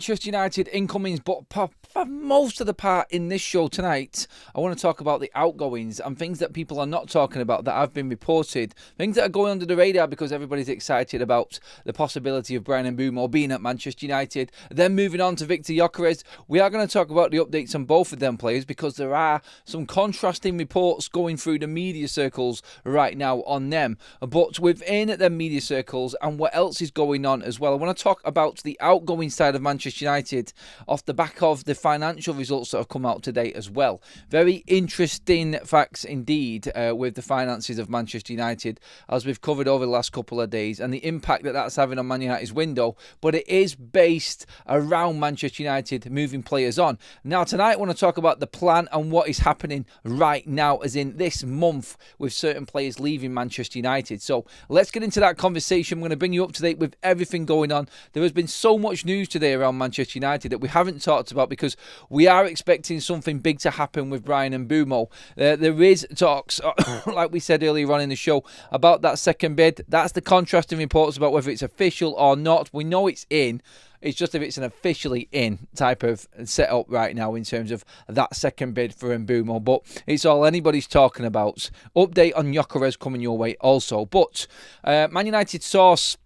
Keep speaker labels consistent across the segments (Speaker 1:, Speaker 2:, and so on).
Speaker 1: Manchester United incomings, but for most of the part in this show tonight, I want to talk about the outgoings and things that people are not talking about that have been reported, things that are going under the radar because everybody's excited about the possibility of Bryan Mbeumo being at Manchester United. Then moving on to Viktor Gyökeres, we are going to talk about the updates on both of them players because there are some contrasting reports going through the media circles right now on them. But within the media circles and what else is going on as well, I want to talk about the outgoing side of Manchester United off the back of the financial results that have come out today as well. Very interesting facts indeed with the finances of Manchester United, as we've covered over the last couple of days, and the impact that that's having on Man United's window. But it is based around Manchester United moving players on. Now tonight I want to talk about the plan and what is happening right now, as in this month, with certain players leaving Manchester United. So let's get into that conversation. I'm going to bring you up to date with everything going on. There has been so much news today around Manchester United that we haven't talked about because we are expecting something big to happen with Bryan Mbeumo. There is talks, like we said earlier on in the show, about that second bid. That's the contrasting reports about whether it's official or not. We know it's in. It's just if it's an officially in type of setup right now in terms of that second bid for Mbeumo. But it's all anybody's talking about. Update on Gyökeres coming your way also. But Man United source,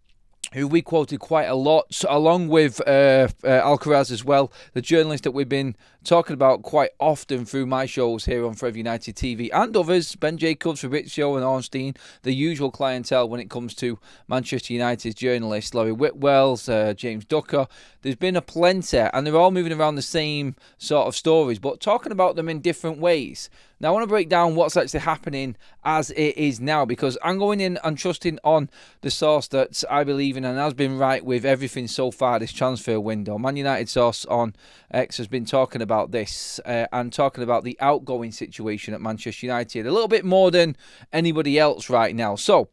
Speaker 1: who we quoted quite a lot, along with Alcaraz as well, the journalist that we've been talking about quite often through my shows here on Forever United TV and others, Ben Jacobs, Fabrizio and Ornstein, the usual clientele when it comes to Manchester United's journalists, Laurie Whitwell's, James Ducker. There's been a plenty, and they're all moving around the same sort of stories, but talking about them in different ways. Now, I want to break down what's actually happening as it is now, because I'm going in and trusting on the source that I believe in and has been right with everything so far this transfer window. Man United source on X has been talking about this and talking about the outgoing situation at Manchester United a little bit more than anybody else right now. So,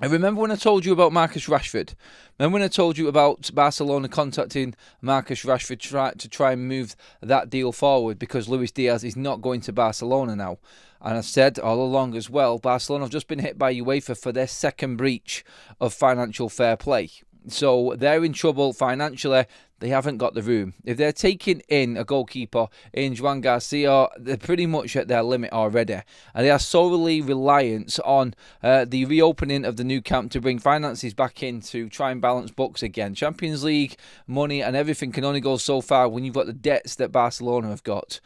Speaker 1: I remember when I told you about Marcus Rashford. Remember when I told you about Barcelona contacting Marcus Rashford to try and move that deal forward because Luis Diaz is not going to Barcelona now. And I said all along as well, Barcelona have just been hit by UEFA for their second breach of financial fair play. So they're in trouble financially. They haven't got the room. If they're taking in a goalkeeper in Juan Garcia, they're pretty much at their limit already. And they are solely reliant on the reopening of the new camp to bring finances back in to try and balance books again. Champions League money and everything can only go so far when you've got the debts that Barcelona have got.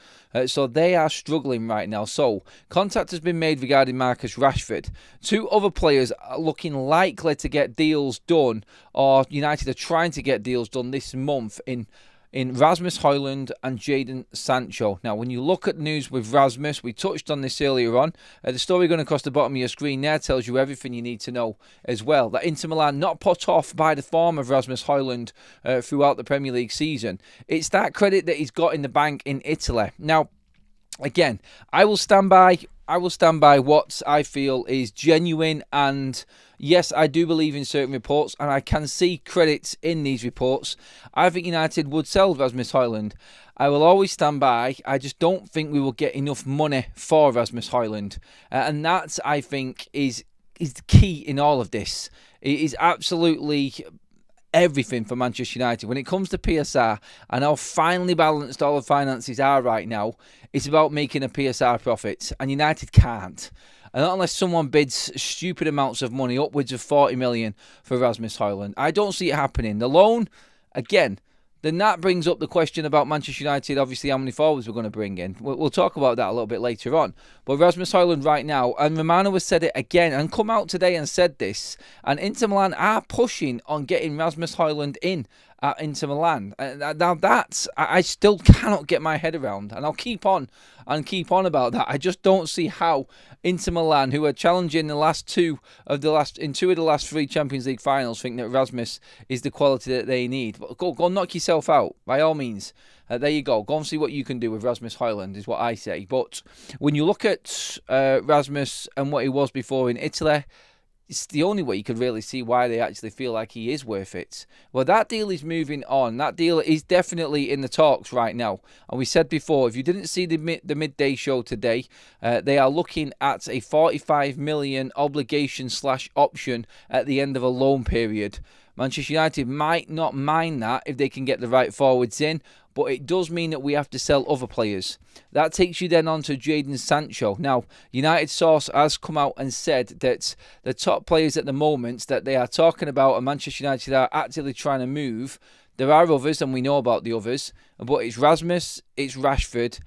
Speaker 1: So they are struggling right now. So contact has been made regarding Marcus Rashford. Two other players are looking likely to get deals done, or United are trying to get deals done this month in Rasmus Højlund and Jadon Sancho. Now, when you look at the news with Rasmus, we touched on this earlier on. The story going across the bottom of your screen there tells you everything you need to know as well. That Inter Milan not put off by the form of Rasmus Højlund throughout the Premier League season. It's that credit that he's got in the bank in Italy. Now, again, I will stand by what I feel is genuine, and yes, I do believe in certain reports and I can see credits in these reports. I think United would sell Rasmus Højlund. I will always stand by. I just don't think we will get enough money for Rasmus Højlund. And that, I think, is the key in all of this. It is absolutely everything for Manchester United. When it comes to PSR and how finely balanced all the finances are right now, it's about making a PSR profit, and United can't. And not unless someone bids stupid amounts of money, upwards of 40 million for Rasmus Højlund. I don't see it happening. The loan, again, then that brings up the question about Manchester United, obviously how many forwards we're going to bring in. We'll talk about that a little bit later on. But Rasmus Højlund right now, and Romano has said it again and come out today and said this, and Inter Milan are pushing on getting Rasmus Højlund in at Inter Milan. Now that's, I still cannot get my head around, and I'll keep on about that. I just don't see how Inter Milan, who are challenging in two of the last three Champions League finals, think that Rasmus is the quality that they need. But go knock yourself out, by all means. There you go. Go and see what you can do with Rasmus Højlund, is what I say. But when you look at Rasmus and what he was before in Italy, it's the only way you could really see why they actually feel like he is worth it. Well, that deal is moving on. That deal is definitely in the talks right now. And we said before, if you didn't see the midday show today, they are looking at a 45 million obligation/option at the end of a loan period. Manchester United might not mind that if they can get the right forwards in, but it does mean that we have to sell other players. That takes you then on to Jadon Sancho. Now, United source has come out and said that the top players at the moment that they are talking about and Manchester United are actively trying to move. There are others, and we know about the others, but it's Rasmus, it's Rashford,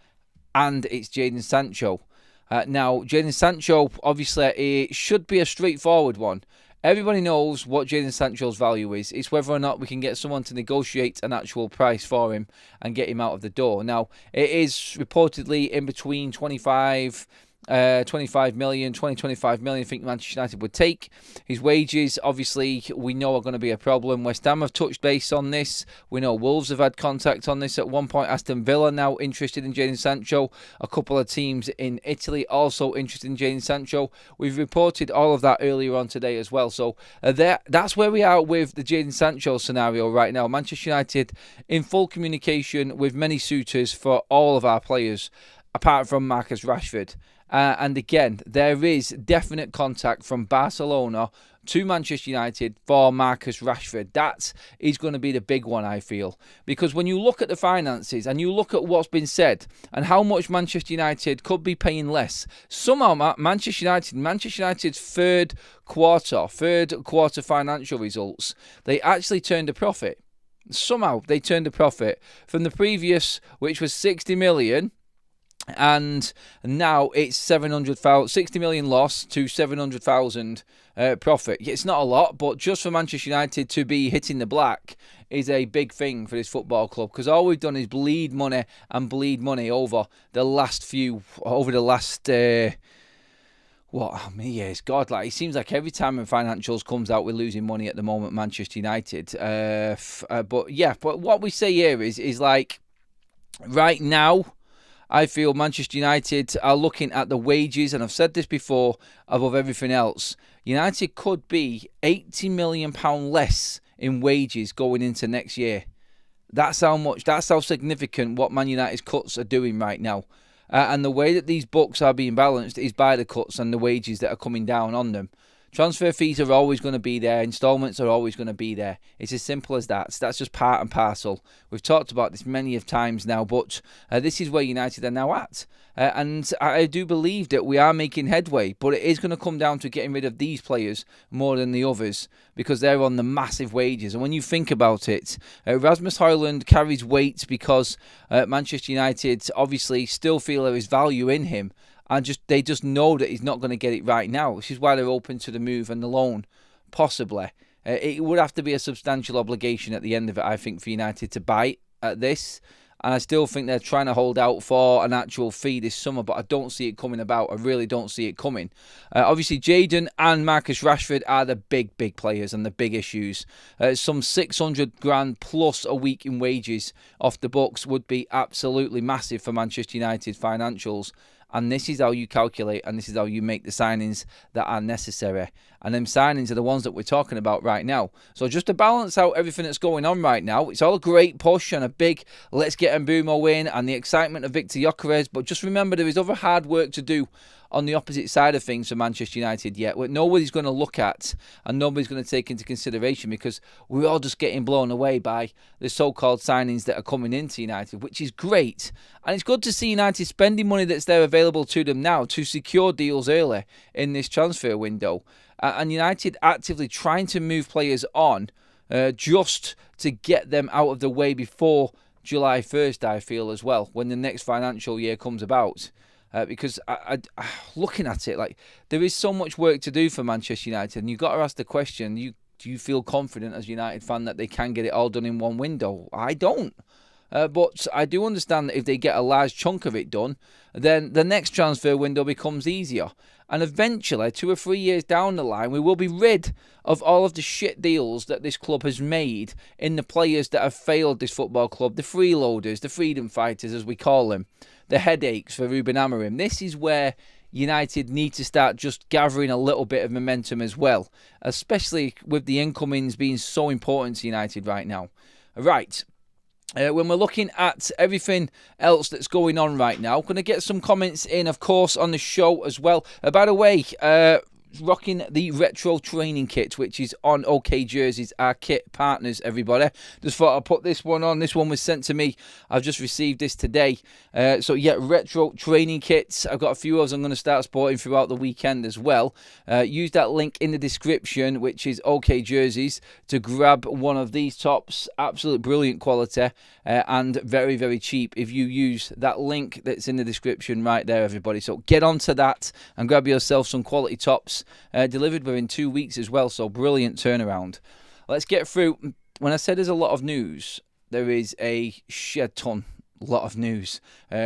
Speaker 1: and it's Jadon Sancho. Now, Jadon Sancho, obviously, it should be a straightforward one. Everybody knows what Jadon Sancho's value is. It's whether or not we can get someone to negotiate an actual price for him and get him out of the door. Now, it is reportedly in between 25 million, 25 million, I think Manchester United would take. His wages, obviously, we know are going to be a problem. West Ham have touched base on this. We know Wolves have had contact on this at one point. Aston Villa now interested in Jadon Sancho. A couple of teams in Italy also interested in Jadon Sancho. We've reported all of that earlier on today as well. So that's where we are with the Jadon Sancho scenario right now. Manchester United in full communication with many suitors for all of our players, apart from Marcus Rashford. And again, there is definite contact from Barcelona to Manchester United for Marcus Rashford. That is going to be the big one, I feel. Because when you look at the finances and you look at what's been said and how much Manchester United could be paying less, somehow Manchester United's third quarter financial results, they actually turned a profit. Somehow they turned a profit from the previous, which was 60 million. And now it's 60 million loss to 700,000 profit. It's not a lot, but just for Manchester United to be hitting the black is a big thing for this football club, because all we've done is bleed money over the last how many years? God, like, it seems like every time in financials comes out, we're losing money at the moment, Manchester United. But what we say here is like, right now, I feel Manchester United are looking at the wages, and I've said this before, above everything else. United could be £80 million less in wages going into next year. That's how significant what Man United's cuts are doing right now. And the way that these books are being balanced is by the cuts and the wages that are coming down on them. Transfer fees are always going to be there. Instalments are always going to be there. It's as simple as that. So that's just part and parcel. We've talked about this many of times now, but this is where United are now at. And I do believe that we are making headway, but it is going to come down to getting rid of these players more than the others, because they're on the massive wages. And when you think about it, Rasmus Højlund carries weight because Manchester United obviously still feel there is value in him. And they just know that he's not going to get it right now, which is why they're open to the move and the loan, possibly. It would have to be a substantial obligation at the end of it, I think, for United to bite at this. And I still think they're trying to hold out for an actual fee this summer, but I don't see it coming about. I really don't see it coming. Obviously, Jadon and Marcus Rashford are the big players and the big issues. Some 600 grand plus a week in wages off the books would be absolutely massive for Manchester United financials. And this is how you calculate, and this is how you make the signings that are necessary. And them signings are the ones that we're talking about right now. So just to balance out everything that's going on right now, it's all a great push and a big let's get Mbeumo in and the excitement of Viktor Gyökeres. But just remember, there is other hard work to do on the opposite side of things for Manchester United yet, what nobody's going to look at and nobody's going to take into consideration, because we're all just getting blown away by the so-called signings that are coming into United, which is great. And it's good to see United spending money that's there available to them now to secure deals early in this transfer window. And United actively trying to move players on just to get them out of the way before July 1st, I feel, as well, when the next financial year comes about. Because I looking at it, like, there is so much work to do for Manchester United, and you've got to ask the question, do you feel confident as a United fan that they can get it all done in one window? I don't. But I do understand that if they get a large chunk of it done, then the next transfer window becomes easier. And eventually, 2 or 3 years down the line, we will be rid of all of the shit deals that this club has made in the players that have failed this football club, the freeloaders, the freedom fighters, as we call them, the headaches for Ruben Amorim. This is where United need to start just gathering a little bit of momentum as well, especially with the incomings being so important to United right now. Right. When we're looking at everything else that's going on right now, going to get some comments in, of course, on the show as well. By the way, rocking the retro training kit, which is on OK Jerseys, our kit partners, everybody. Just thought I'd put this one on. This one was sent to me. I've just received this today. So yeah, retro training kits. I've got a few of those I'm going to start sporting throughout the weekend as well. Use that link in the description, which is OK Jerseys, to grab one of these tops. Absolute brilliant quality and very, very cheap if you use that link that's in the description right there, everybody. So get onto that and grab yourself some quality tops, delivered within 2 weeks as well. So brilliant turnaround. Let's get through. When I said there's a lot of news, there is a lot of news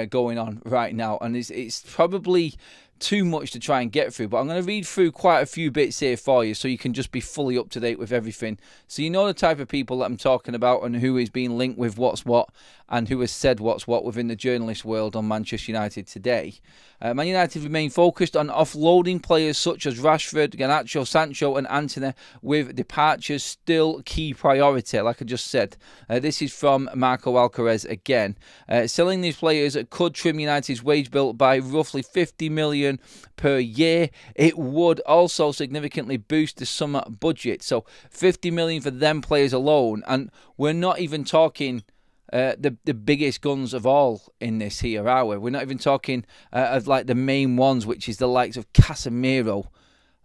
Speaker 1: going on right now, and it's probably too much to try and get through, but I'm going to read through quite a few bits here for you so you can just be fully up to date with everything, so you know the type of people that I'm talking about and who is being linked with what's what and who has said what's what within the journalist world on Manchester United today. Man United remain focused on offloading players such as Rashford, Garnacho, Sancho and Antony, with departures still key priority, like I just said. This is from Marco Alcaraz again. Selling these players could trim United's wage bill by roughly 50 million per year. It would also significantly boost the summer budget. So 50 million for them players alone, and we're not even talking the biggest guns of all in this here, are we? We're not even talking of like the main ones, which is the likes of Casemiro.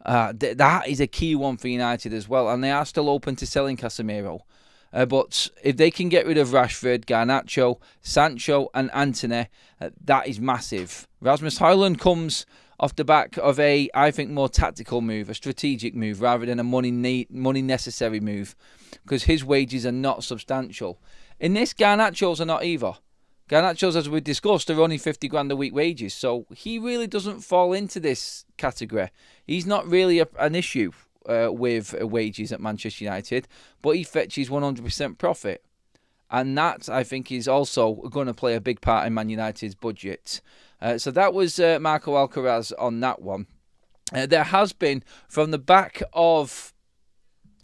Speaker 1: That is a key one for United as well, and they are still open to selling Casemiro. But if they can get rid of Rashford, Garnacho, Sancho and Antony, that is massive. Rasmus Højlund comes off the back of a, I think, more tactical move, a strategic move, rather than a money necessary move, because his wages are not substantial. In this, Garnacho's are not either. Garnacho's, as we discussed, are only 50 grand a week wages, so he really doesn't fall into this category. He's not really an issue with wages at Manchester United, but he fetches 100% profit. And that, I think, is also going to play a big part in Man United's budget. So that was Marco Alcaraz on that one. There has been, from the back of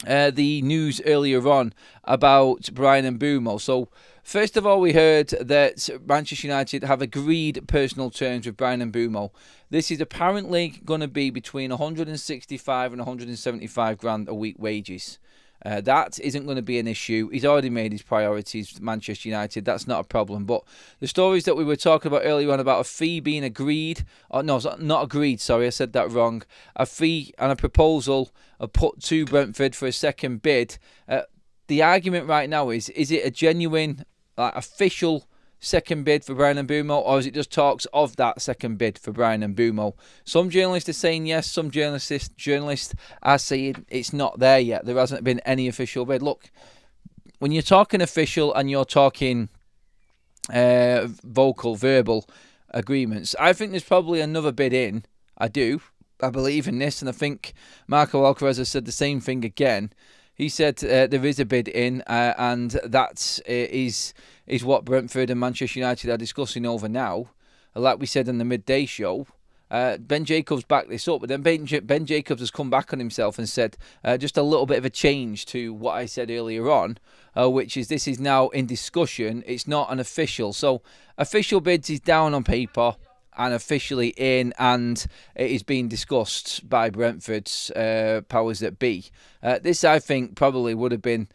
Speaker 1: the news earlier on about Bryan Mbeumo. So first of all, we heard that Manchester United have agreed personal terms with Bryan Mbeumo. This is apparently going to be between 165 and 175 grand a week wages. That isn't going to be an issue. He's already made his priorities, Manchester United. That's not a problem. But the stories that we were talking about earlier on about a fee being agreed, no, not agreed, sorry, I said that wrong. A fee and a proposal are put to Brentford for a second bid. The argument right now is it a genuine, official second bid for Bryan Mbeumo, or is it just talks of that second bid for Bryan Mbeumo? Some journalists are saying yes, some journalists are saying it's not there yet. There hasn't been any official bid. Look, when you're talking official and you're talking verbal agreements, I think there's probably another bid in. I believe in this, and I think Marco Alcaraz has said the same thing again. He said there is a bid in, and that is what Brentford and Manchester United are discussing over now. Like we said in the midday show, Ben Jacobs backed this up, but then Ben Jacobs has come back on himself and said just a little bit of a change to what I said earlier on, which is this is now in discussion. It's not an official. So official bids is down on paper and officially in, and it is being discussed by Brentford's powers that be. This, I think, probably would have been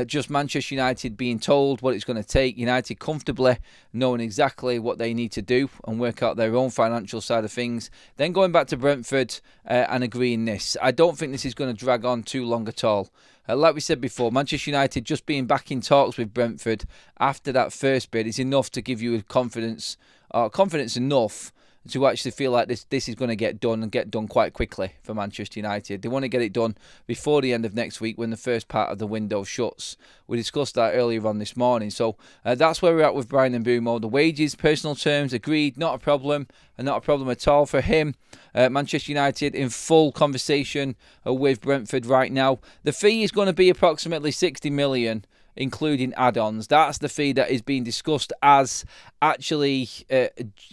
Speaker 1: just Manchester United being told what it's going to take, United comfortably knowing exactly what they need to do and work out their own financial side of things, then going back to Brentford and agreeing this. I don't think this is going to drag on too long at all. Like we said before, Manchester United just being back in talks with Brentford after that first bid is enough to give you confidence enough to actually feel like this is going to get done, and get done quite quickly for Manchester United. They want to get it done before the end of next week when the first part of the window shuts. We discussed that earlier on this morning. So that's where we're at with Bryan Mbeumo. The wages, personal terms, agreed, not a problem, and not a problem at all for him. Manchester United in full conversation with Brentford right now. The fee is going to be approximately 60 million, including add-ons. That's the fee that is being discussed as actually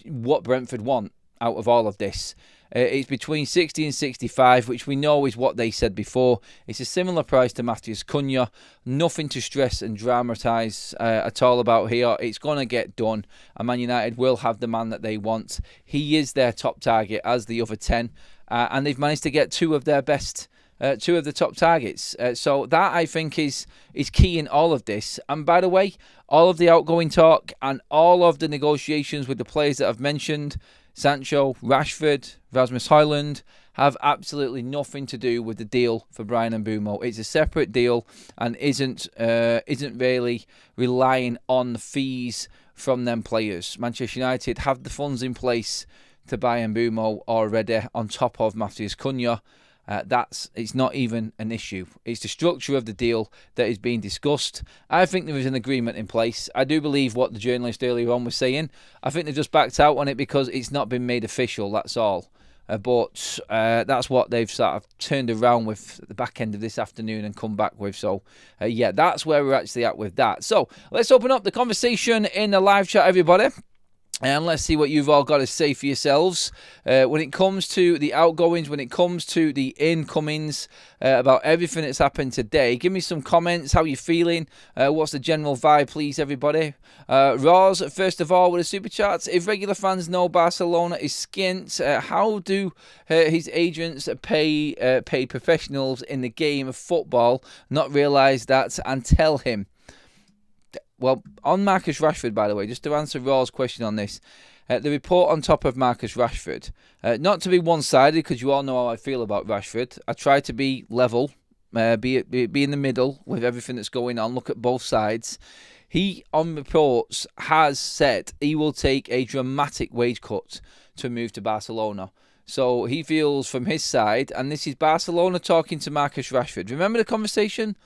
Speaker 1: what Brentford want out of all of this. It's between 60 and 65, which we know is what they said before. It's a similar price to Matheus Cunha. Nothing to stress and dramatise at all about here. It's going to get done, and Man United will have the man that they want. He is their top target, as the other 10. and they've managed to get two of their best, two of the top targets. So that, I think, is key in all of this. And by the way, all of the outgoing talk and all of the negotiations with the players that I've mentioned, Sancho, Rashford, Rasmus Højlund, have absolutely nothing to do with the deal for Bryan Mbeumo. It's a separate deal and isn't really relying on the fees from them players. Manchester United have the funds in place to buy Mbeumo already, on top of Matheus Cunha. It's not even an issue. It's the structure of the deal that is being discussed. I think there is an agreement in place. I do believe what the journalist earlier on was saying. I think they've just backed out on it because it's not been made official, that's all. But that's what they've sort of turned around with the back end of this afternoon and come back with. So, yeah, that's where we're actually at with that. So, let's open up the conversation in the live chat, everybody. And let's see what you've all got to say for yourselves when it comes to the outgoings, when it comes to the incomings, about everything that's happened today. Give me some comments. How are you feeling? What's the general vibe, please, everybody? Roz, first of all, with the super charts. If regular fans know Barcelona is skint, how do his agents pay professionals in the game of football not realise that and tell him? Well, on Marcus Rashford, by the way, just to answer Raw's question on this, the report on top of Marcus Rashford, not to be one-sided, because you all know how I feel about Rashford. I try to be level, be in the middle with everything that's going on, look at both sides. He, on reports, has said he will take a dramatic wage cut to move to Barcelona. So he feels from his side, and this is Barcelona talking to Marcus Rashford. Remember the conversation?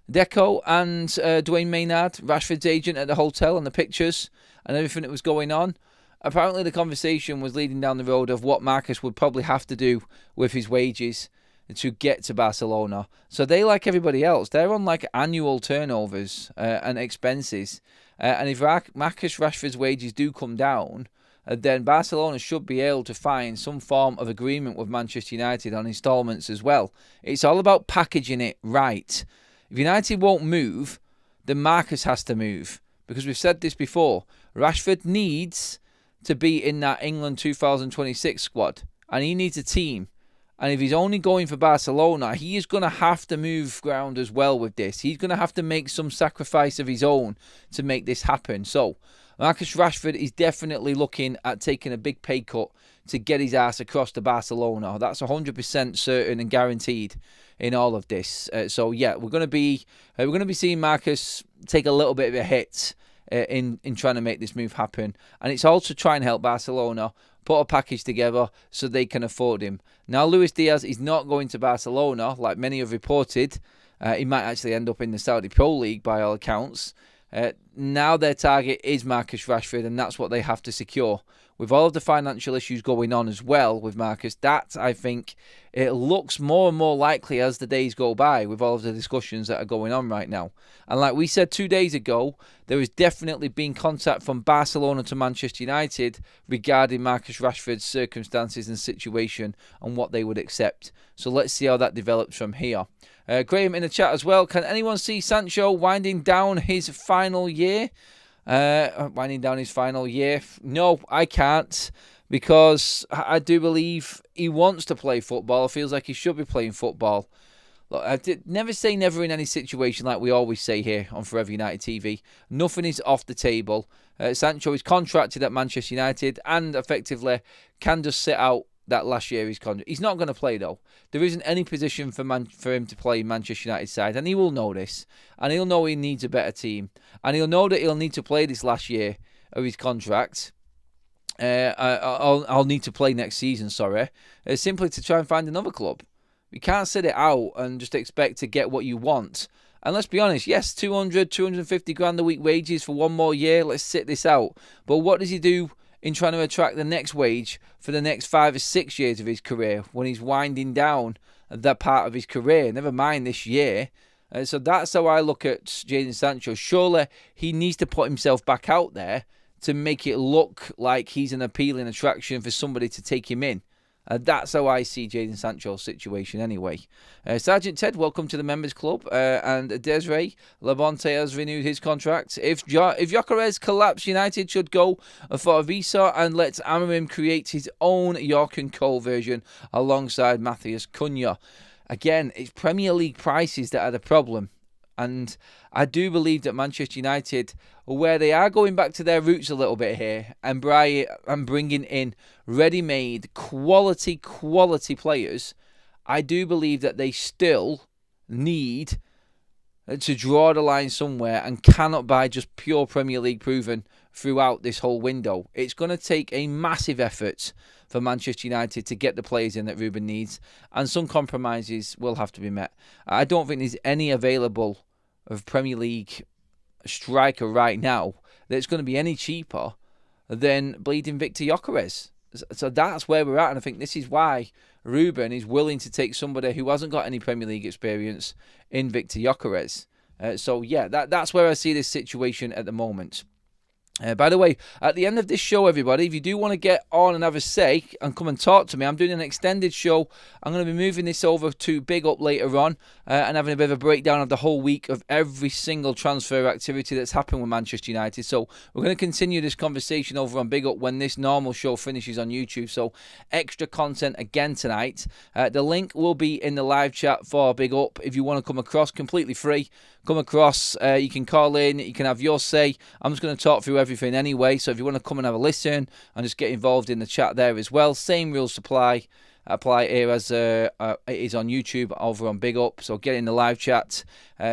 Speaker 1: Deco and Dwayne Maynard, Rashford's agent, at the hotel, and the pictures and everything that was going on. Apparently the conversation was leading down the road of what Marcus would probably have to do with his wages to get to Barcelona. So they, like everybody else, they're on like annual turnovers and expenses. And if Marcus Rashford's wages do come down, then Barcelona should be able to find some form of agreement with Manchester United on instalments as well. It's all about packaging it right. If United won't move, then Marcus has to move. Because we've said this before. Rashford needs to be in that England 2026 squad. And he needs a team. And if he's only going for Barcelona, he is going to have to move ground as well with this. He's going to have to make some sacrifice of his own to make this happen. So, Marcus Rashford is definitely looking at taking a big pay cut to get his ass across to Barcelona. That's 100% certain and guaranteed in all of this. So yeah, we're going to be seeing Marcus take a little bit of a hit in trying to make this move happen, and it's all to try and help Barcelona put a package together so they can afford him. Now, Luis Diaz is not going to Barcelona, like many have reported. He might actually end up in the Saudi Pro League by all accounts. Now their target is Marcus Rashford, and that's what they have to secure. With all of the financial issues going on as well with Marcus, that, I think, it looks more and more likely as the days go by with all of the discussions that are going on right now. And like we said 2 days ago, there has definitely been contact from Barcelona to Manchester United regarding Marcus Rashford's circumstances and situation and what they would accept. So let's see how that develops from here. Graham in the chat as well. Can anyone see Sancho winding down his final year? No, I can't, because I do believe he wants to play football. Feels like he should be playing football. Look, I did never say never in any situation, like we always say here on Forever United TV. Nothing is off the table. Sancho is contracted at Manchester United and effectively can just sit out that last year his contract. He's not going to play though. There isn't any position for him to play Manchester United side, and he will know this, and he'll know he needs a better team, and he'll know that he'll need to play this last year of his contract. I'll need to play next season, simply to try and find another club. You can't sit it out and just expect to get what you want. And let's be honest, yes, 250 grand a week wages for one more year. Let's sit this out. But what does he do in trying to attract the next wage for the next 5 or 6 years of his career when he's winding down that part of his career? Never mind this year. So that's how I look at Jadon Sancho. Surely he needs to put himself back out there to make it look like he's an appealing attraction for somebody to take him in. That's how I see Jadon Sancho's situation anyway. Sergeant Ted, welcome to the Members Club. And Desiree Labonte has renewed his contract. If Gyökeres collapse, United should go for a visa and let Amorim create his own York and Cole version alongside Matthias Cunha. Again, it's Premier League prices that are the problem. And I do believe that Manchester United, where they are going back to their roots a little bit here and bringing in ready-made, quality players, I do believe that they still need to draw the line somewhere and cannot buy just pure Premier League proven throughout this whole window. It's going to take a massive effort for Manchester United to get the players in that Ruben needs, and some compromises will have to be met. I don't think there's any available of Premier League striker right now that's going to be any cheaper than bleeding Viktor Gyökeres. So that's where we're at, and I think this is why Ruben is willing to take somebody who hasn't got any Premier League experience in Viktor Gyökeres. So yeah, that's where I see this situation at the moment. By the way, at the end of this show, everybody, if you do want to get on and have a say and come and talk to me, I'm doing an extended show. I'm going to be moving this over to Big Up later on and having a bit of a breakdown of the whole week of every single transfer activity that's happened with Manchester United. So we're going to continue this conversation over on Big Up when this normal show finishes on YouTube. So extra content again tonight. The link will be in the live chat for Big Up. If you want to come across, completely free. Come across, you can call in, you can have your say. I'm just going to talk through everything anyway, so if you want to come and have a listen and just get involved in the chat there as well, same rules apply here as it is on YouTube over on Big Up. So get in the live chat,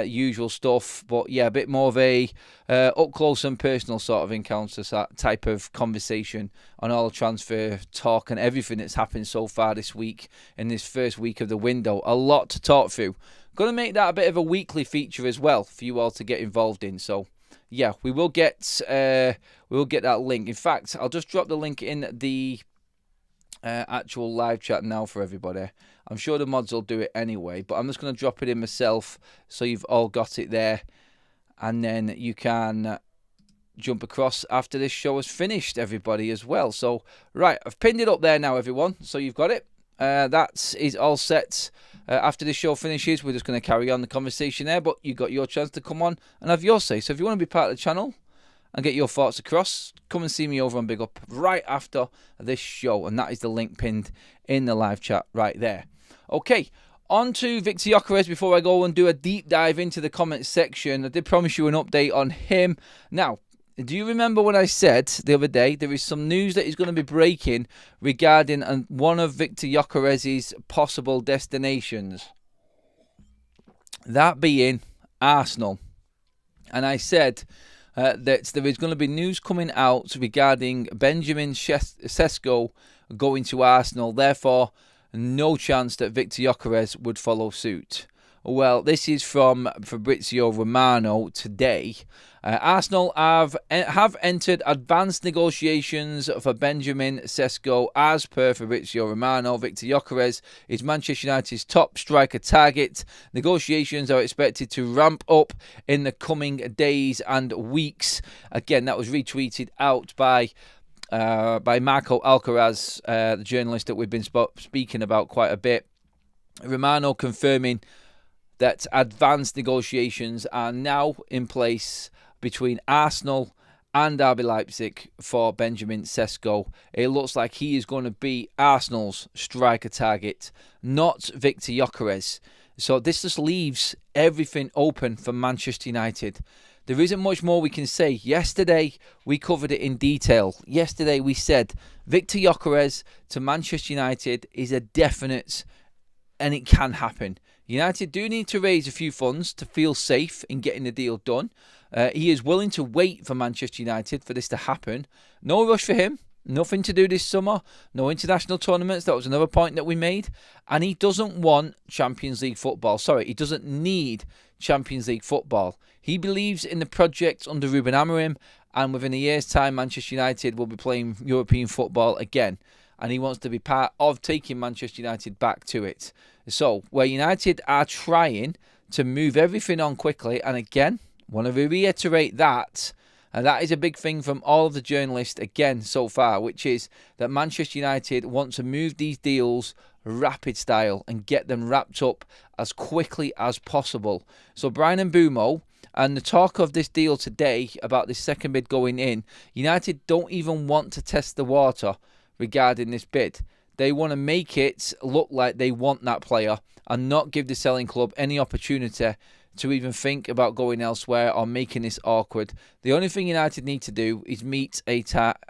Speaker 1: usual stuff, but yeah, a bit more of a up close and personal sort of encounter type of conversation on all transfer talk and everything that's happened so far this week in this first week of the window. A lot to talk through. Going to make that a bit of a weekly feature as well for you all to get involved in. So yeah, we will get that link. In fact, I'll just drop the link in the actual live chat now for everybody. I'm sure the mods will do it anyway, but I'm just going to drop it in myself so you've all got it there, and then you can jump across after this show is finished, everybody, as well. So right, I've pinned it up there now, everyone, so you've got it. That is all set. After this show finishes, we're just going to carry on the conversation there, but you got your chance to come on and have your say. So if you want to be part of the channel and get your thoughts across, come and see me over on Big Up right after this show, and that is the link pinned in the live chat right there. Okay, on to Viktor Gyökeres before I go and do a deep dive into the comments section. I did promise you an update on him. Now, do you remember when I said the other day there is some news that is going to be breaking regarding one of Viktor Gyökeres' possible destinations? That being Arsenal. And I said that there is going to be news coming out regarding Benjamin Sesko going to Arsenal. Therefore, no chance that Viktor Gyökeres would follow suit. Well, this is from Fabrizio Romano today. Arsenal have entered advanced negotiations for Benjamin Sesko. As per Fabrizio Romano, Viktor Gyökeres is Manchester United's top striker target. Negotiations are expected to ramp up in the coming days and weeks. Again, that was retweeted out by Marco Alcaraz, the journalist that we've been speaking about quite a bit. Romano confirming that advanced negotiations are now in place between Arsenal and RB Leipzig for Benjamin Sesko. It looks like he is going to be Arsenal's striker target, not Viktor Gyökeres. So this just leaves everything open for Manchester United. There isn't much more we can say. Yesterday, we covered it in detail. Yesterday, we said Viktor Gyökeres to Manchester United is a definite, and it can happen. United do need to raise a few funds to feel safe in getting the deal done. He is willing to wait for Manchester United for this to happen. No rush for him. Nothing to do this summer. No international tournaments. That was another point that we made. And he doesn't want Champions League football. Sorry, he doesn't need Champions League football. He believes in the project under Ruben Amorim. And within a year's time, Manchester United will be playing European football again. And he wants to be part of taking Manchester United back to it. So, where United are trying to move everything on quickly, and again, want to reiterate that And that is a big thing from all of the journalists, again, so far, which is that Manchester United want to move these deals rapid style and get them wrapped up as quickly as possible. So Bryan Mbeumo, and the talk of this deal today about this second bid going in, United don't even want to test the water regarding this bid. They want to make it look like they want that player and not give the selling club any opportunity to even think about going elsewhere or making this awkward. The only thing United need to do is meet a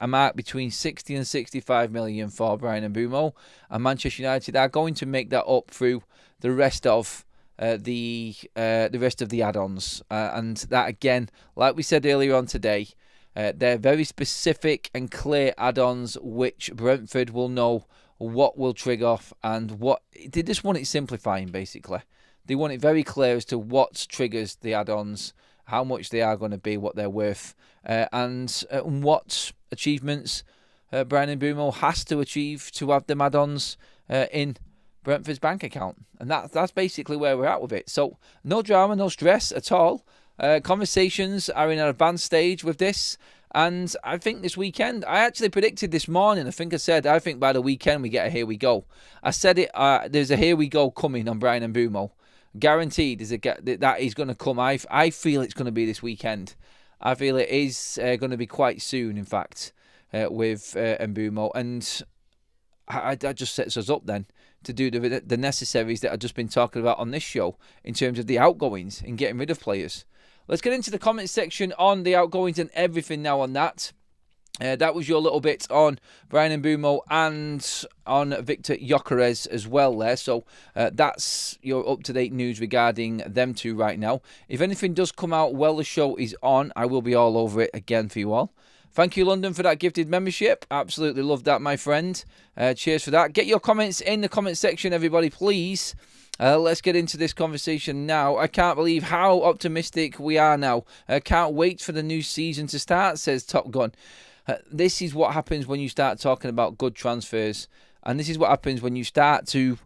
Speaker 1: mark between 60 and 65 million for Bryan Mbeumo, and Manchester United are going to make that up through the rest of the rest of the add-ons. And that, again, like we said earlier on today, they're very specific and clear add-ons which Brentford will know what will trigger off and what they just want it simplifying, basically. They want it very clear as to what triggers the add-ons, how much they are going to be, what they're worth, and what achievements Bryan Mbeumo has to achieve to have them add-ons in Brentford's bank account. And that's basically where we're at with it. So no drama, no stress at all. Conversations are in an advanced stage with this. And I think this weekend, I actually predicted this morning, I think by the weekend we get a here we go. I said it, there's a here we go coming on Bryan Mbeumo. Guaranteed that is going to come. I feel it's going to be this weekend. I feel it is going to be quite soon, in fact, with Mbeumo. And that just sets us up then to do the necessaries that I've just been talking about on this show in terms of the outgoings and getting rid of players. Let's get into the comments section on the outgoings and everything now on that. That was your little bit on Bryan Mbeumo and on Viktor Gyökeres as well there. So that's your up-to-date news regarding them two right now. If anything does come out while the show is on, I will be all over it again for you all. Thank you, London, for that gifted membership. Absolutely love that, my friend. Cheers for that. Get your comments in the comment section, everybody, please. Let's get into this conversation now. I can't believe how optimistic we are now. I can't wait for the new season to start, says Top Gun. This is what happens when you start talking about good transfers. And this is what happens when you start to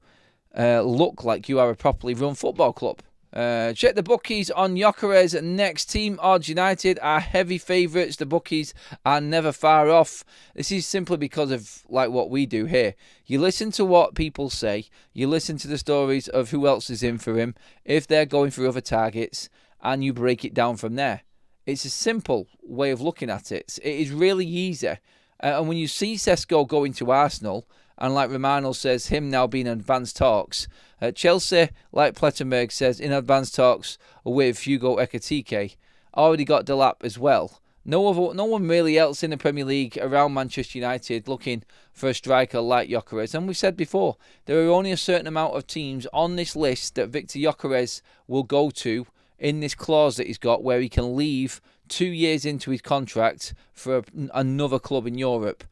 Speaker 1: look like you are a properly run football club. Check the bookies on Gyökeres next. Team odds United are heavy favourites. The bookies are never far off. This is simply because of like what we do here. You listen to what people say. You listen to the stories of who else is in for him, if they're going for other targets, and you break it down from there. It's a simple way of looking at it. It is really easy. And when you see Sesko going to Arsenal, and like Romano says, him now being in advanced talks, Chelsea, like Plettenberg says, in advanced talks with Hugo Ekitike, already got Delap as well. No one really else in the Premier League around Manchester United looking for a striker like Gyökeres. And we've said before, there are only a certain amount of teams on this list that Viktor Gyökeres will go to in this clause that he's got where he can leave 2 years into his contract for another club in Europe.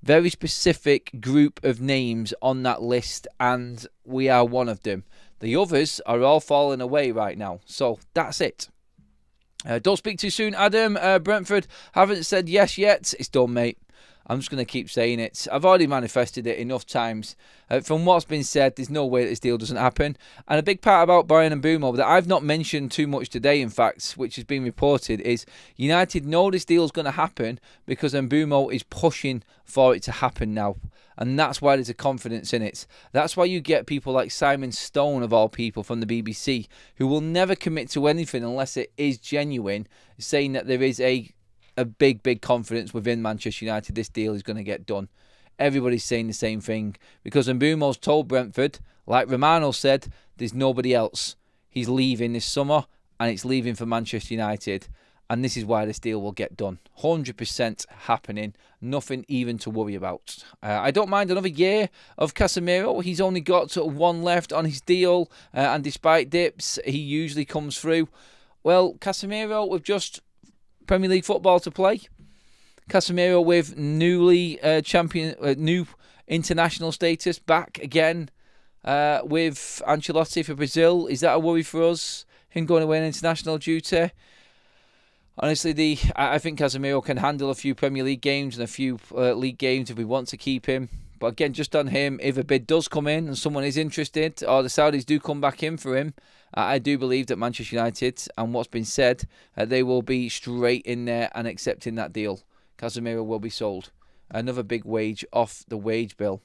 Speaker 1: Very specific group of names on that list, and we are one of them. The others are all falling away right now. So that's it. Don't speak too soon, Adam. Brentford haven't said yes yet. It's done, mate. I'm just going to keep saying it. I've already manifested it enough times. From what's been said, there's no way that this deal doesn't happen. And a big part about Bryan Mbeumo that I've not mentioned too much today, in fact, which has been reported, is United know this deal is going to happen because Mbeumo is pushing for it to happen now. And that's why there's a confidence in it. That's why you get people like Simon Stone, of all people, from the BBC, who will never commit to anything unless it is genuine, saying that there is a big confidence within Manchester United this deal is going to get done. Everybody's saying the same thing because Mbeumo's told Brentford, like Romano said, there's nobody else. He's leaving this summer and it's leaving for Manchester United, and this is why this deal will get done. 100% happening. Nothing even to worry about. I don't mind another year of Casemiro. He's only got one left on his deal, and despite dips, he usually comes through. Well, Casemiro with just Premier League football to play. Casemiro with new international status back again with Ancelotti for Brazil. Is that a worry for us? Him going away on international duty? Honestly, I think Casemiro can handle a few Premier League games and a few league games if we want to keep him. But again, just on him, if a bid does come in and someone is interested, or the Saudis do come back in for him, I do believe that Manchester United, and what's been said, they will be straight in there and accepting that deal. Casemiro will be sold. Another big wage off the wage bill.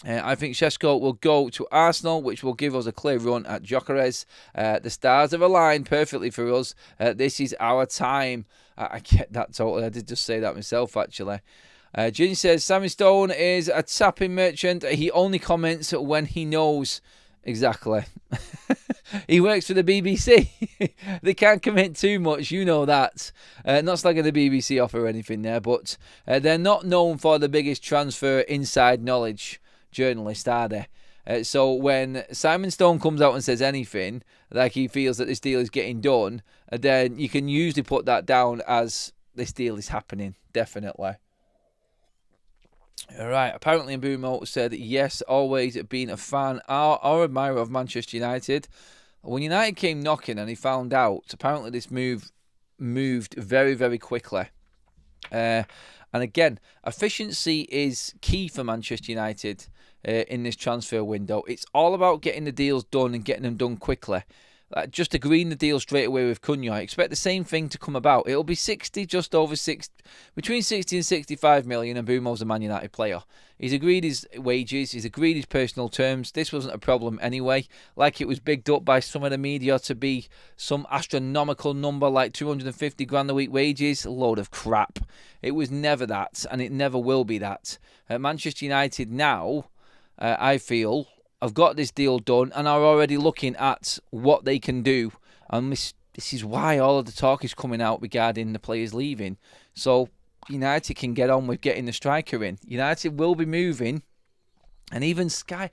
Speaker 1: I think Šeško will go to Arsenal, which will give us a clear run at Gyökeres. The stars have aligned perfectly for us. This is our time. I get that totally. I did just say that myself, actually. Jin says, Sammy Stone is a tapping merchant. He only comments when he knows. Exactly. He works for the BBC. They can't commit too much, you know that. Not slagging the BBC off or anything there, but they're not known for the biggest transfer inside knowledge journalist, are they? So when Simon Stone comes out and says anything, like he feels that this deal is getting done, then you can usually put that down as this deal is happening, definitely. All right, apparently Mbeumo said, yes, always been a fan or admirer of Manchester United. When United came knocking and he found out, apparently this move moved very, very quickly. And again, efficiency is key for Manchester United in this transfer window. It's all about getting the deals done and getting them done quickly. Just agreeing the deal straight away with Cunha. I expect the same thing to come about. It'll be 60, just over 60, between 60 and 65 million, and Mbeumo's a Man United player. He's agreed his wages, he's agreed his personal terms. This wasn't a problem anyway. Like it was bigged up by some of the media to be some astronomical number like 250 grand a week wages. A load of crap. It was never that, and it never will be that. Manchester United now, I feel, have got this deal done and are already looking at what they can do. And this is why all of the talk is coming out regarding the players leaving. So United can get on with getting the striker in. United will be moving. And even Sky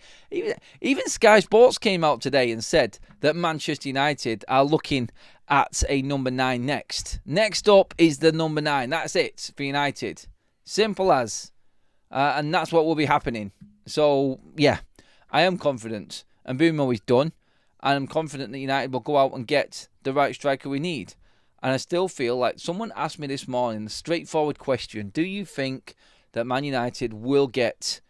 Speaker 1: Sports came out today and said that Manchester United are looking at a number 9 next. Next up is the number 9. That's it for United. Simple as. And that's what will be happening. So, yeah. I am confident, and Mbeumo is done, and I'm confident that United will go out and get the right striker we need. And I still feel like someone asked me this morning, a straightforward question, do you think that Man United will get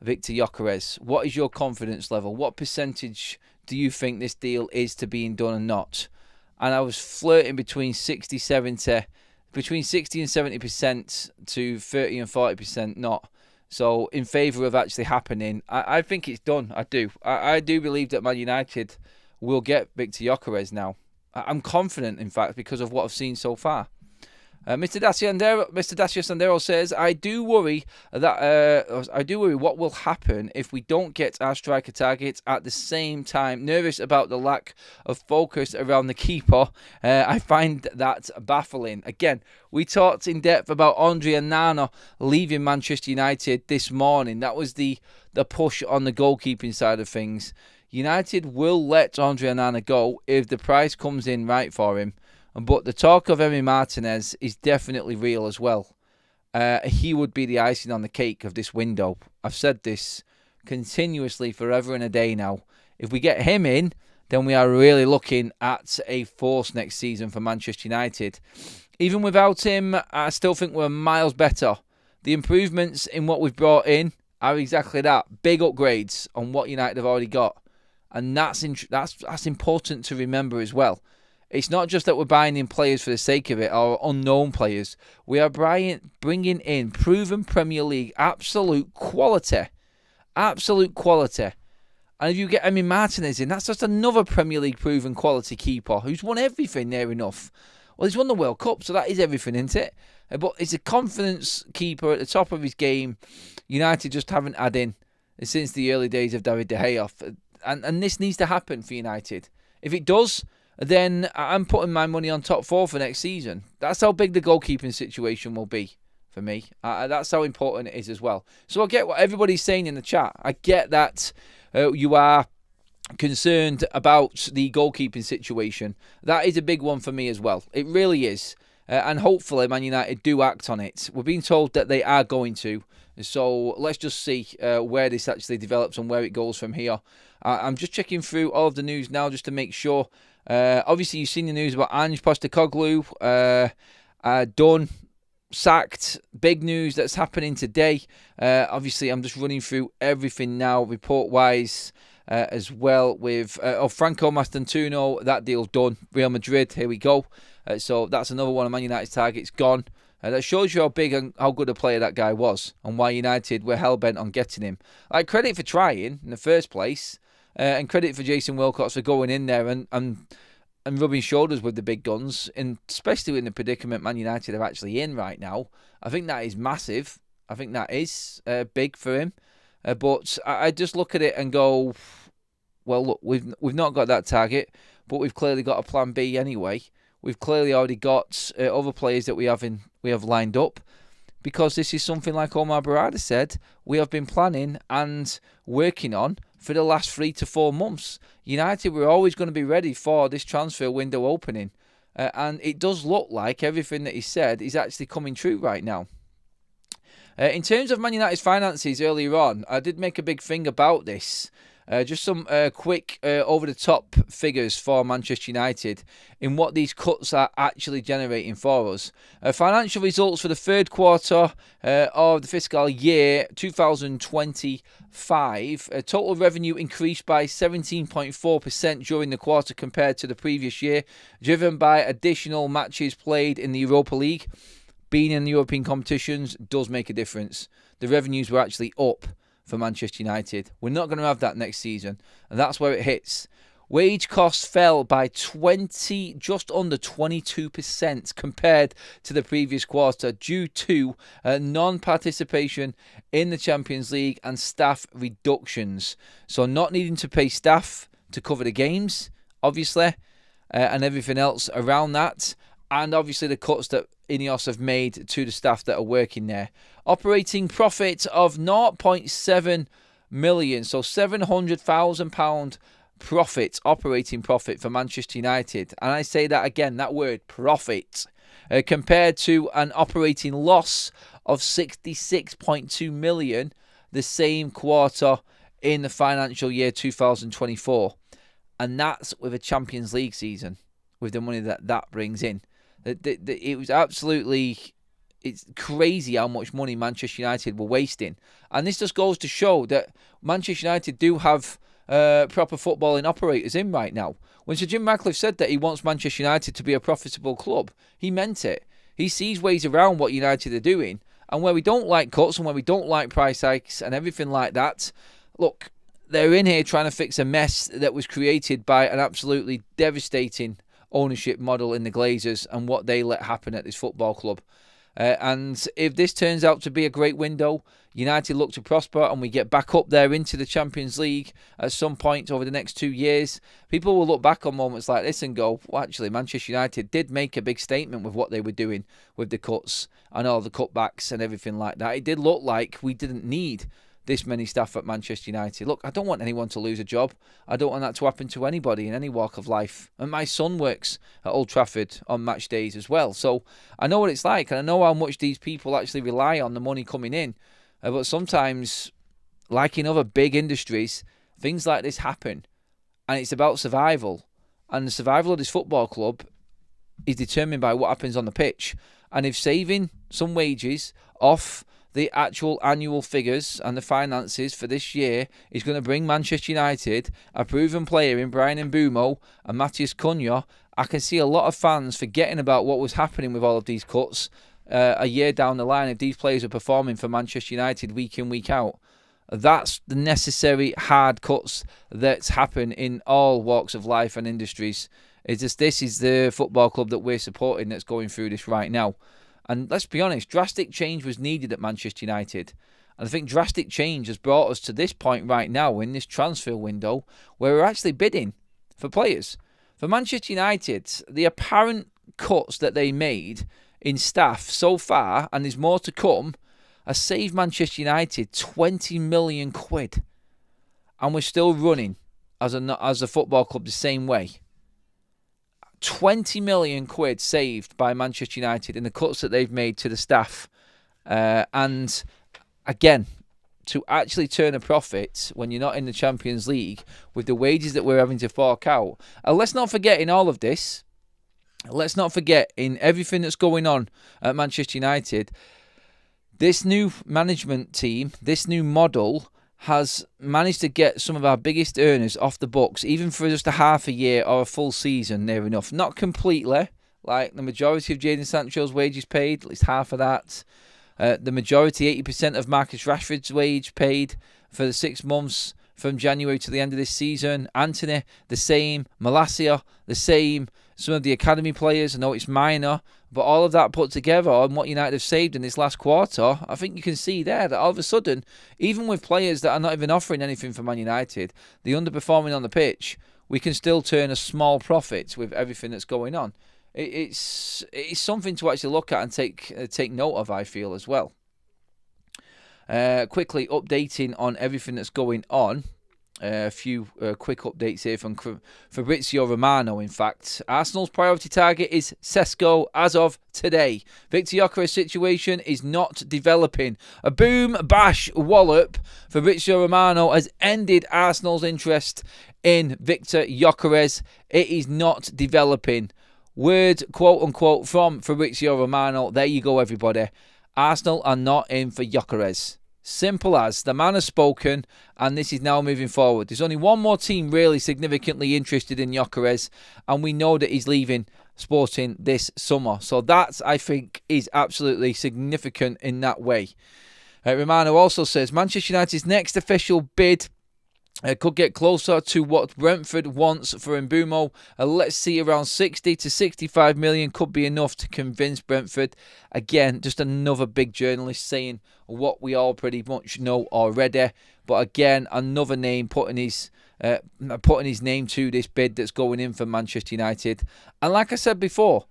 Speaker 1: Viktor Gyökeres? What is your confidence level? What percentage do you think this deal is to being done and not? And I was flirting between 60 and 70% to 30 and 40% not. So, in favour of actually happening, I think it's done. I do. I do believe that Man United will get Viktor Gyökeres now. I'm confident, in fact, because of what I've seen so far. Mr. Dacia Sandero says, I do worry what will happen if we don't get our striker targets at the same time. Nervous about the lack of focus around the keeper. I find that baffling. Again, we talked in depth about Andre Onana leaving Manchester United this morning. That was the push on the goalkeeping side of things. United will let Andre Onana go if the price comes in right for him. But the talk of Emi Martinez is definitely real as well. He would be the icing on the cake of this window. I've said this continuously forever and a day now. If we get him in, then we are really looking at a force next season for Manchester United. Even without him, I still think we're miles better. The improvements in what we've brought in are exactly that. Big upgrades on what United have already got. And that's important to remember as well. It's not just that we're buying in players for the sake of it or unknown players. We are bringing in proven Premier League absolute quality. Absolute quality. And if you get Emi Martinez in, that's just another Premier League proven quality keeper who's won everything near enough. Well, he's won the World Cup, so that is everything, isn't it? But he's a confidence keeper at the top of his game. United just haven't had in since the early days of David De Gea. And this needs to happen for United. If it does, then I'm putting my money on top 4 for next season. That's how big the goalkeeping situation will be for me. That's how important it is as well. So I get what everybody's saying in the chat. I get that you are concerned about the goalkeeping situation. That is a big one for me as well. It really is. And hopefully Man United do act on it. We're being told that they are going to. So let's just see where this actually develops and where it goes from here. I'm just checking through all of the news now just to make sure. Obviously, you've seen the news about Ange Postecoglou done, sacked. Big news that's happening today. Obviously, I'm just running through everything now, report-wise. as well with Franco Mastantuono. That deal's done. Real Madrid, here we go. So that's another one of Man United's targets gone. That shows you how big and how good a player that guy was and why United were hell-bent on getting him. Like, credit for trying in the first place, and credit for Jason Wilcox for going in there and rubbing shoulders with the big guns, and especially in the predicament Man United are actually in right now. I think that is massive. I think that is big for him. But I just look at it and go, well, look, we've not got that target, but we've clearly got a plan B anyway. We've clearly already got other players that we have lined up, because this is something, like Omar Barada said, we have been planning and working on for the last 3 to 4 months. United were always going to be ready for this transfer window opening, and it does look like everything that he said is actually coming true right now. In terms of Man United's finances earlier on, I did make a big thing about this. Just some quick over-the-top figures for Manchester United in what these cuts are actually generating for us. Financial results for the third quarter of the fiscal year 2025. Total revenue increased by 17.4% during the quarter compared to the previous year, driven by additional matches played in the Europa League. Being in the European competitions does make a difference. The revenues were actually up for Manchester United. We're not going to have that next season, and that's where it hits. Wage costs fell by just under 22% compared to the previous quarter due to non-participation in the Champions League and staff reductions. So not needing to pay staff to cover the games, obviously, and everything else around that. And obviously the cuts that INEOS have made to the staff that are working there. Operating profit of 0.7 million, so £700,000 profit, operating profit for Manchester United. And I say that again, that word, profit, compared to an operating loss of 66.2 million the same quarter in the financial year 2024. And that's with a Champions League season, with the money that brings in. It was absolutely, it's crazy how much money Manchester United were wasting. And this just goes to show that Manchester United do have proper footballing operators in right now. When Sir Jim Ratcliffe said that he wants Manchester United to be a profitable club, he meant it. He sees ways around what United are doing. And where we don't like cuts and where we don't like price hikes and everything like that, look, they're in here trying to fix a mess that was created by an absolutely devastating ownership model in the Glazers and what they let happen at this football club. And if this turns out to be a great window, United look to prosper and we get back up there into the Champions League at some point over the next 2 years, people will look back on moments like this and go, well, actually, Manchester United did make a big statement with what they were doing with the cuts and all the cutbacks and everything like that. It did look like we didn't need this many staff at Manchester United. Look, I don't want anyone to lose a job. I don't want that to happen to anybody in any walk of life. And my son works at Old Trafford on match days as well. So I know what it's like, and I know how much these people actually rely on the money coming in. But sometimes, like in other big industries, things like this happen. And it's about survival. And the survival of this football club is determined by what happens on the pitch. And if saving some wages off the actual annual figures and the finances for this year is going to bring Manchester United a proven player in Bryan Mbeumo and Matheus Cunha, I can see a lot of fans forgetting about what was happening with all of these cuts a year down the line if these players are performing for Manchester United week in, week out. That's the necessary hard cuts that happen in all walks of life and industries. It's just, this is the football club that we're supporting that's going through this right now. And let's be honest, drastic change was needed at Manchester United. And I think drastic change has brought us to this point right now in this transfer window where we're actually bidding for players. For Manchester United, the apparent cuts that they made in staff so far, and there's more to come, have saved Manchester United 20 million quid. And we're still running as a football club the same way. 20 million quid saved by Manchester United in the cuts that they've made to the staff. And again, to actually turn a profit when you're not in the Champions League with the wages that we're having to fork out. And let's not forget in all of this, let's not forget in everything that's going on at Manchester United, this new management team, this new model has managed to get some of our biggest earners off the books, even for just a half a year or a full season, near enough. Not completely, like the majority of Jadon Sancho's wages paid, at least half of that. The majority, 80% of Marcus Rashford's wage paid for the 6 months from January to the end of this season. Anthony, the same. Malacia, the same. Some of the academy players, I know it's minor, but all of that put together on what United have saved in this last quarter, I think you can see there that all of a sudden, even with players that are not even offering anything for Man United, they're underperforming on the pitch, we can still turn a small profit with everything that's going on. It's something to actually look at and take note of, I feel, as well. Quickly updating on everything that's going on. A few quick updates here from Fabrizio Romano, in fact. Arsenal's priority target is Sesko as of today. Viktor Gyökeres' situation is not developing. A boom, bash, wallop. Fabrizio Romano has ended Arsenal's interest in Viktor Gyökeres. It is not developing. Word, quote unquote, from Fabrizio Romano. There you go, everybody. Arsenal are not in for Gyökeres. Simple as. The man has spoken, and this is now moving forward. There's only one more team really significantly interested in Gyökeres, and we know that he's leaving Sporting this summer. So that, I think, is absolutely significant in that way. Romano also says Manchester United's next official bid could get closer to what Brentford wants for Mbeumo. Let's see, around 60 to 65 million could be enough to convince Brentford. Again, just another big journalist saying what we all pretty much know already. But again, another name putting his name to this bid that's going in for Manchester United. And like I said before,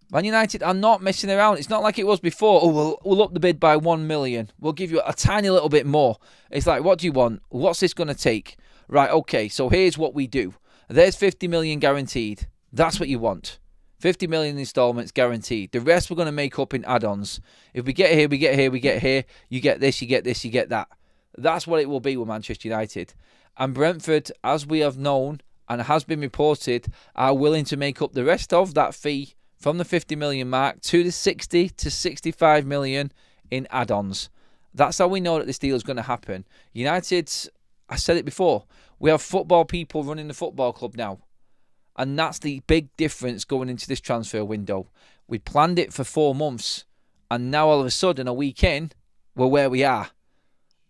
Speaker 1: Man United are not messing around. It's not like it was before. Oh, we'll up the bid by 1 million. We'll give you a tiny little bit more. It's like, what do you want? What's this going to take? Right, okay, so here's what we do. There's 50 million guaranteed. That's what you want. 50 million installments guaranteed. The rest we're going to make up in add-ons. If we get here, we get here, we get here. You get this, you get this, you get that. That's what it will be with Manchester United. And Brentford, as we have known and has been reported, are willing to make up the rest of that fee from the 50 million mark to the 60 to 65 million in add-ons. That's how we know that this deal is going to happen. United, I said it before, we have football people running the football club now. And that's the big difference going into this transfer window. We planned it for 4 months, and now all of a sudden, a week in, we're where we are.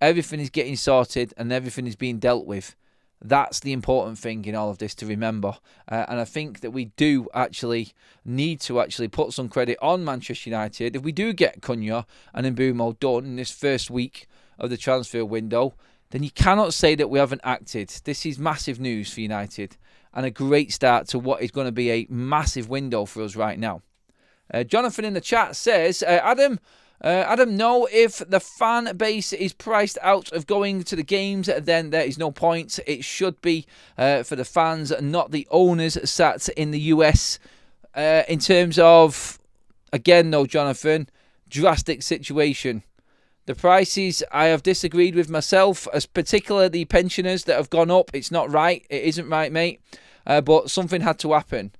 Speaker 1: Everything is getting sorted and everything is being dealt with. That's the important thing in all of this to remember. And I think that we do actually need to actually put some credit on Manchester United. If we do get Cunha and Mbeumo done in this first week of the transfer window, then you cannot say that we haven't acted. This is massive news for United and a great start to what is going to be a massive window for us right now. Jonathan in the chat says, Adam, no, if the fan base is priced out of going to the games, then there is no point. It should be for the fans, not the owners sat in the US. In terms of, again though, Jonathan, drastic situation. The prices, I have disagreed with myself, as particularly the pensioners that have gone up. It's not right. It isn't right, mate. But something had to happen.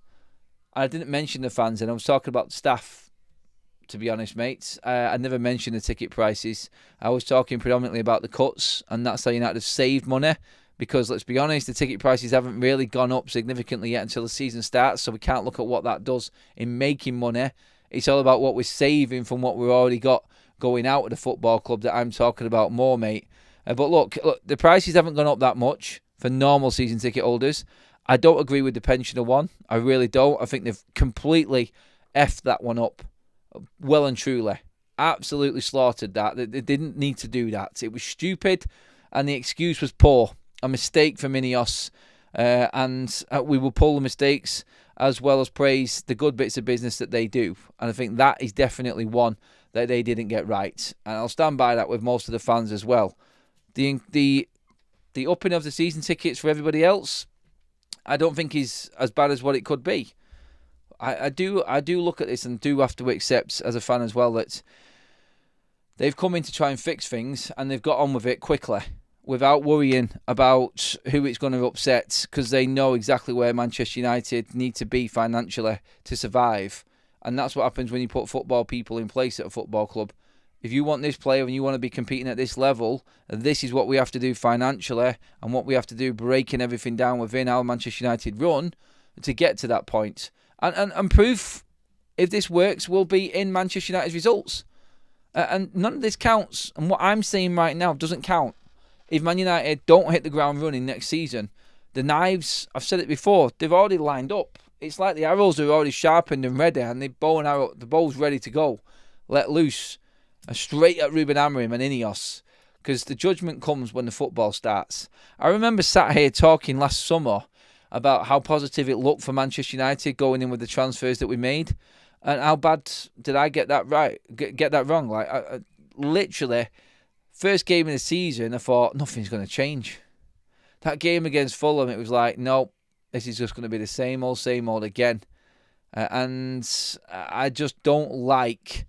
Speaker 1: I didn't mention the fans, and I was talking about the staff, to be honest, mates. I never mentioned the ticket prices. I was talking predominantly about the cuts, and that's how United have saved money. Because, let's be honest, the ticket prices haven't really gone up significantly yet until the season starts, so we can't look at what that does in making money. It's all about what we're saving from what we've already got going out of the football club that I'm talking about more, mate. But look, the prices haven't gone up that much for normal season ticket holders. I don't agree with the pensioner one. I really don't. I think they've completely effed that one up. Well and truly. Absolutely slaughtered that. They didn't need to do that. It was stupid and the excuse was poor. A mistake from INEOS. And we will pull the mistakes as well as praise the good bits of business that they do. And I think that is definitely one that they didn't get right. And I'll stand by that with most of the fans as well. The upping of the season tickets for everybody else, I don't think is as bad as what it could be. I do look at this and do have to accept as a fan as well that they've come in to try and fix things and they've got on with it quickly without worrying about who it's going to upset, because they know exactly where Manchester United need to be financially to survive. And that's what happens when you put football people in place at a football club. if you want this player and you want to be competing at this level, this is what we have to do financially and what we have to do breaking everything down within our Manchester United run to get to that point. And proof, if this works, will be in Manchester United's results. And none of this counts. And what I'm saying right now doesn't count. If Man United don't hit the ground running next season, the knives, I've said it before, they've already lined up. It's like the arrows are already sharpened and ready, and the bow's ready to go. Let loose. Straight at Ruben Amorim and INEOS. Because the judgment comes when the football starts. I remember sat here talking last summer about how positive it looked for Manchester United going in with the transfers that we made. And how bad did I get that right? Get that wrong? Like, I literally, first game of the season, I thought, nothing's going to change. That game against Fulham, it was like, no, this is just going to be the same old again. And I just don't like...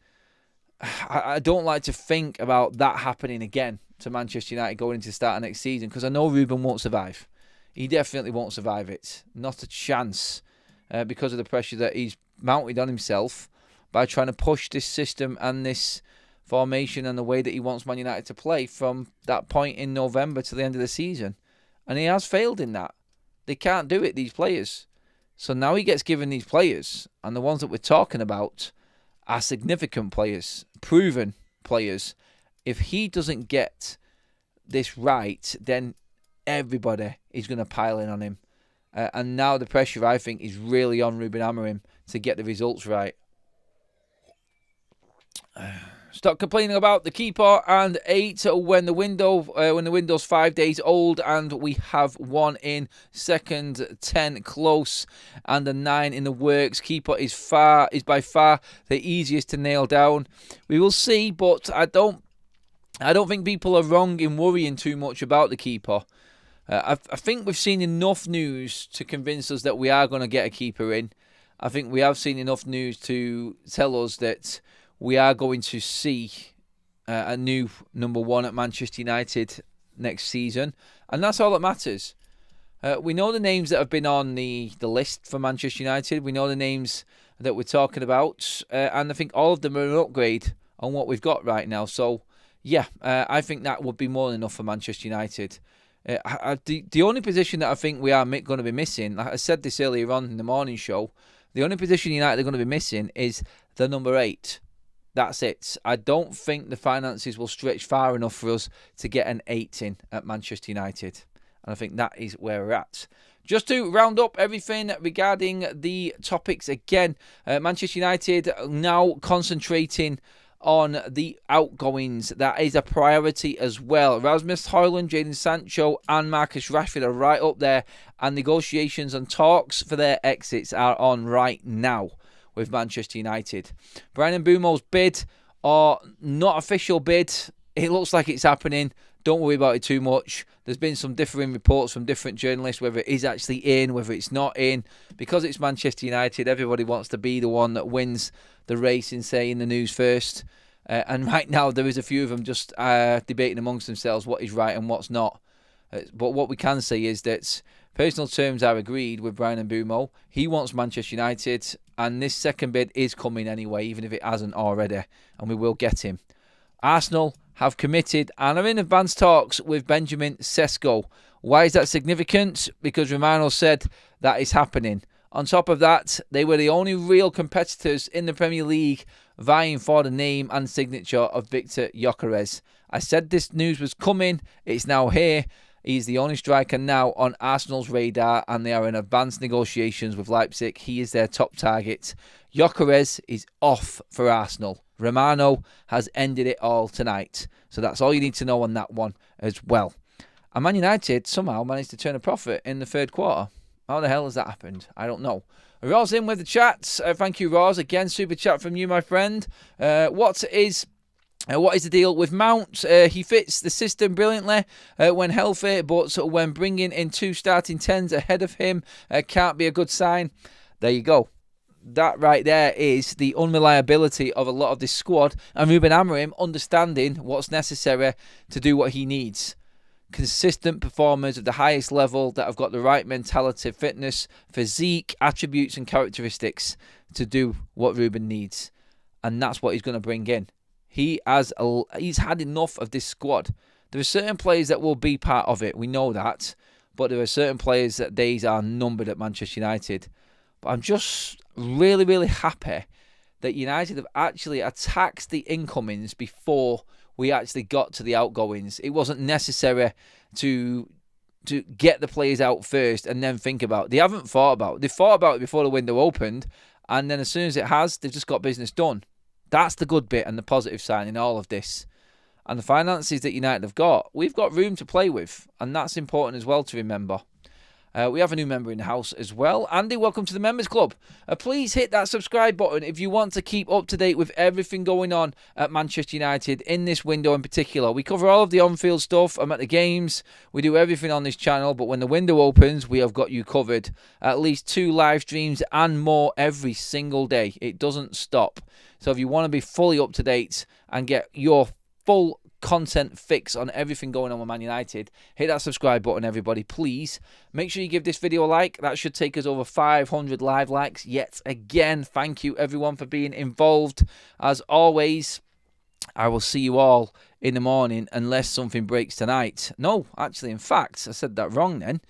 Speaker 1: I don't like to think about that happening again to Manchester United going into the start of next season, because I know Ruben won't survive. He definitely won't survive it. Not a chance, because of the pressure that he's mounted on himself by trying to push this system and this formation and the way that he wants Man United to play from that point in November to the end of the season. And he has failed in that. They can't do it, these players. So now he gets given these players, and the ones that we're talking about are significant players, proven players. If he doesn't get this right, then everybody is going to pile in on him. And now the pressure, I think, is really on Ruben Amorim to get the results right. Stop complaining about the keeper and 8 when the window's 5 days old, and we have 1 in second, 10 close, and a 9 in the works. Keeper is by far the easiest to nail down. We will see, but I don't think people are wrong in worrying too much about the keeper. I think we've seen enough news to convince us that we are going to get a keeper in. I think we have seen enough news to tell us that we are going to see a new number 1 at Manchester United next season. And that's all that matters. We know the names that have been on the list for Manchester United. We know the names that we're talking about. And I think all of them are an upgrade on what we've got right now. So, yeah, I think that would be more than enough for Manchester United. The only position that I think we are going to be missing, like I said this earlier on in the morning show, the only position United are going to be missing is the number 8. That's it. I don't think the finances will stretch far enough for us to get an 8 in at Manchester United. And I think that is where we're at. Just to round up everything regarding the topics again, Manchester United now concentrating on the outgoings. That is a priority as well. Rasmus Højlund, Jadon Sancho and Marcus Rashford are right up there, and negotiations and talks for their exits are on right now with Manchester United. Bryan Mbeumo's bid, or not official bid, it looks like it's happening. Don't worry about it too much. There's been some differing reports from different journalists, whether it is actually in, whether it's not in. Because it's Manchester United, everybody wants to be the one that wins the race in saying the news first. And right now, there is a few of them just debating amongst themselves what is right and what's not. But what we can say is that personal terms are agreed with Bryan Mbeumo. He wants Manchester United, and this second bid is coming anyway, even if it hasn't already, and we will get him. Arsenal have committed and are in advanced talks with Benjamin Sesko. Why is that significant? Because Romano said that is happening. On top of that, they were the only real competitors in the Premier League vying for the name and signature of Viktor Gyökeres. I said this news was coming. It's now here. He's the only striker now on Arsenal's radar, and they are in advanced negotiations with Leipzig. He is their top target. Gyökeres is off for Arsenal. Romano has ended it all tonight. So that's all you need to know on that one as well. And Man United somehow managed to turn a profit in the third quarter. How the hell has that happened? I don't know. Roz in with the chats. Thank you, Roz. Again, super chat from you, my friend. What is the deal with Mount? He fits the system brilliantly when healthy, but when bringing in 2 starting 10s ahead of him can't be a good sign. There you go. That right there is the unreliability of a lot of this squad, and Ruben Amorim understanding what's necessary to do what he needs. Consistent performers of the highest level that have got the right mentality, fitness, physique, attributes and characteristics to do what Ruben needs. And that's what he's going to bring in. He's had enough of this squad. There are certain players that will be part of it. We know that. But there are certain players that days are numbered at Manchester United. But I'm just really, really happy that United have actually attacked the incomings before we actually got to the outgoings. It wasn't necessary to get the players out first and then think about it. They haven't thought about it. They thought about it before the window opened, and then as soon as it has, they've just got business done. That's the good bit and the positive sign in all of this. And the finances that United have got, we've got room to play with, and that's important as well to remember. We have a new member in the house as well. Andy, welcome to the Members Club. Please hit that subscribe button if you want to keep up to date with everything going on at Manchester United in this window in particular. We cover all of the on-field stuff. I'm at the games. We do everything on this channel, but when the window opens, we have got you covered. At least 2 live streams and more every single day. It doesn't stop. So if you want to be fully up to date and get your full content fix on everything going on with Man United, hit that subscribe button, everybody, please. Make sure you give this video a like. That should take us over 500 live likes yet again. Thank you everyone for being involved. As always, I will see you all in the morning unless something breaks tonight. No, actually, in fact, I said that wrong then.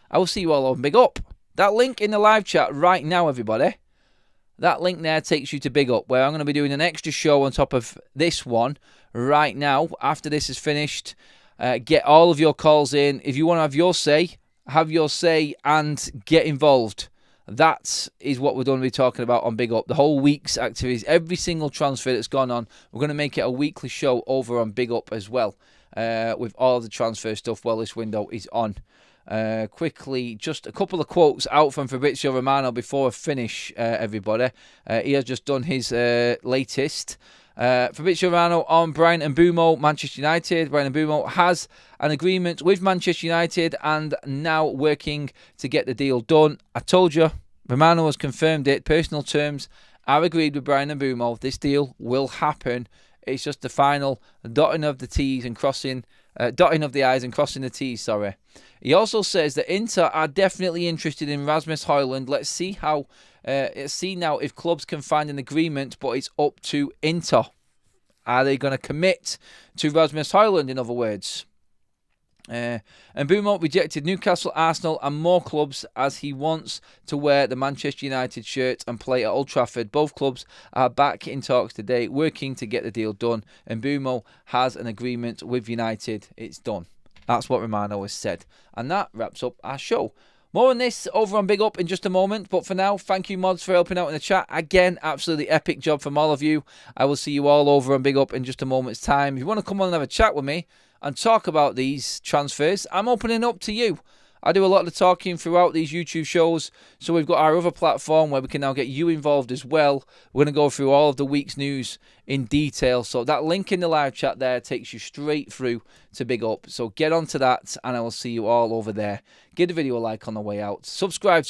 Speaker 1: I will see you all on Big Up. That link in the live chat right now, everybody, that link there takes you to Big Up, where I'm going to be doing an extra show on top of this one right now. After this is finished, get all of your calls in. If you want to have your say and get involved. That is what we're going to be talking about on Big Up. The whole week's activities, every single transfer that's gone on. We're going to make it a weekly show over on Big Up as well, with all of the transfer stuff while this window is on. Quickly, just a couple of quotes out from Fabrizio Romano before I finish, everybody. He has just done his latest. Fabrizio Romano on Bryan Mbeumo, Manchester United. Bryan Mbeumo has an agreement with Manchester United and now working to get the deal done. I told you, Romano has confirmed it. Personal terms are agreed with Bryan Mbeumo. This deal will happen. It's just the final dotting of the T's and crossing, dotting of the I's and crossing the T's, sorry. He also says that Inter are definitely interested in Rasmus Højlund. Let's see now if clubs can find an agreement, but it's up to Inter. Are they going to commit to Rasmus Højlund, in other words? And Mbeumo rejected Newcastle, Arsenal and more clubs as he wants to wear the Manchester United shirt and play at Old Trafford. Both clubs are back in talks today, working to get the deal done. And Mbeumo has an agreement with United. It's done. That's what Romano has said. And that wraps up our show. More on this over on Big Up in just a moment. But for now, thank you, mods, for helping out in the chat. Again, absolutely epic job from all of you. I will see you all over on Big Up in just a moment's time. If you want to come on and have a chat with me and talk about these transfers, I'm opening up to you. I do a lot of the talking throughout these YouTube shows. So we've got our other platform where we can now get you involved as well. We're going to go through all of the week's news in detail. So that link in the live chat there takes you straight through to Big Up. So get onto that and I will see you all over there. Give the video a like on the way out. Subscribe to